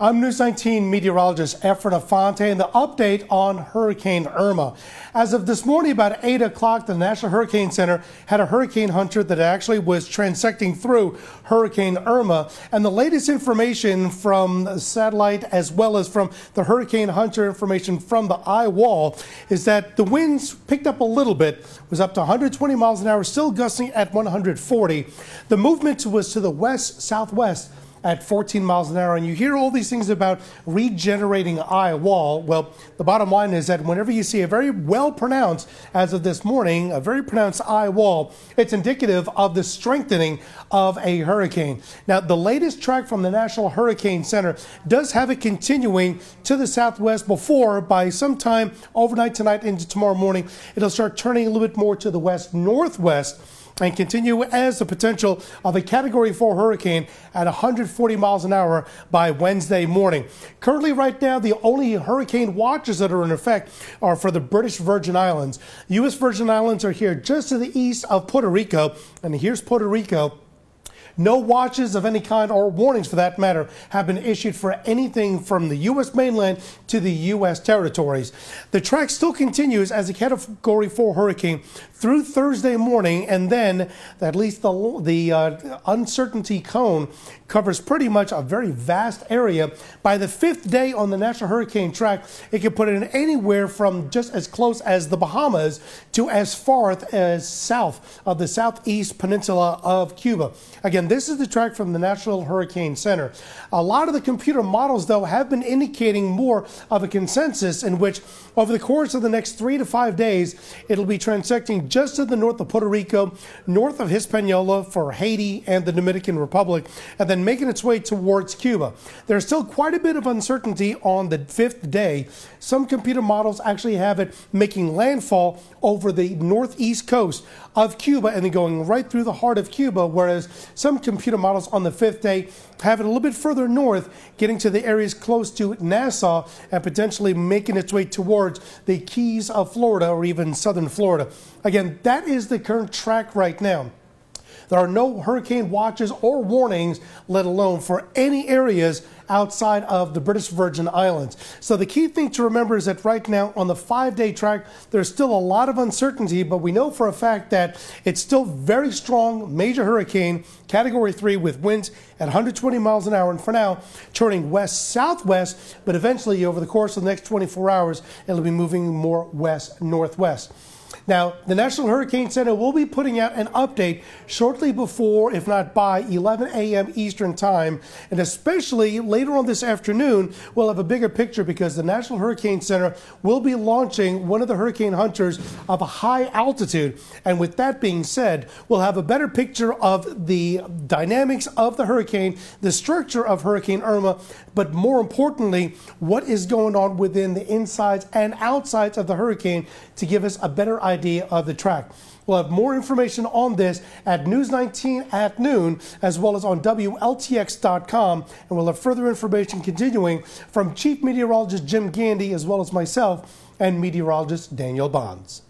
I'm News 19 meteorologist Efren Afonte, and the update on Hurricane Irma. As of this morning, about 8 o'clock, the National Hurricane Center had a hurricane hunter that actually was transecting through Hurricane Irma. And the latest information from satellite as well as from the Hurricane Hunter information from the eye wall is that the winds picked up a little bit, was up to 120 miles an hour, still gusting at 140. The movement was to the west-southwest at 14 miles an hour. And you hear all these things about regenerating eye wall. Well, the bottom line is that whenever you see a very well pronounced, as of this morning, a very pronounced eye wall, it's indicative of the strengthening of a hurricane. Now, the latest track from the National Hurricane Center does have it continuing to the southwest before, by sometime overnight tonight into tomorrow morning, it'll start turning a little bit more to the west-northwest and continue as the potential of a Category 4 hurricane at 140 miles an hour by Wednesday morning. Currently, right now, the only hurricane watches that are in effect are for the British Virgin Islands. The U.S. Virgin Islands are here just to the east of Puerto Rico, and here's Puerto Rico. No watches of any kind, or warnings for that matter, have been issued for anything from the U.S. mainland to the U.S. territories. The track still continues as a Category 4 hurricane through Thursday morning, and then at least the uncertainty cone covers pretty much a very vast area. By the fifth day on the National Hurricane Track, it can put it in anywhere from just as close as the Bahamas to as far as south of the southeast peninsula of Cuba. Again, this is the track from the National Hurricane Center. A lot of the computer models, though, have been indicating more of a consensus in which over the course of the next 3 to 5 days, it'll be transecting just to the north of Puerto Rico, north of Hispaniola for Haiti and the Dominican Republic, and then making its way towards Cuba. There's still quite a bit of uncertainty on the fifth day. Some computer models actually have it making landfall over the northeast coast of Cuba and then going right through the heart of Cuba, whereas some computer models on the fifth day have it a little bit further north, getting to the areas close to Nassau and potentially making its way towards the Keys of Florida or even southern Florida. Again, that is the current track right now. There are no hurricane watches or warnings, let alone for any areas outside of the British Virgin Islands. So the key thing to remember is that right now on the 5-day track, there's still a lot of uncertainty, but we know for a fact that it's still very strong, major hurricane, Category 3 with winds at 120 miles an hour. And for now, turning west-southwest, but eventually over the course of the next 24 hours, it'll be moving more west-northwest. Now, the National Hurricane Center will be putting out an update shortly before, if not by 11 a.m. Eastern Time, and especially later on this afternoon, we'll have a bigger picture because the National Hurricane Center will be launching one of the hurricane hunters of a high altitude. And with that being said, we'll have a better picture of the dynamics of the hurricane, the structure of Hurricane Irma, but more importantly, what is going on within the insides and outsides of the hurricane to give us a better idea of the track. We'll have more information on this at News 19 at noon, as well as on WLTX.com, and we'll have further information continuing from Chief Meteorologist Jim Gandy, as well as myself and meteorologist Daniel Bonds.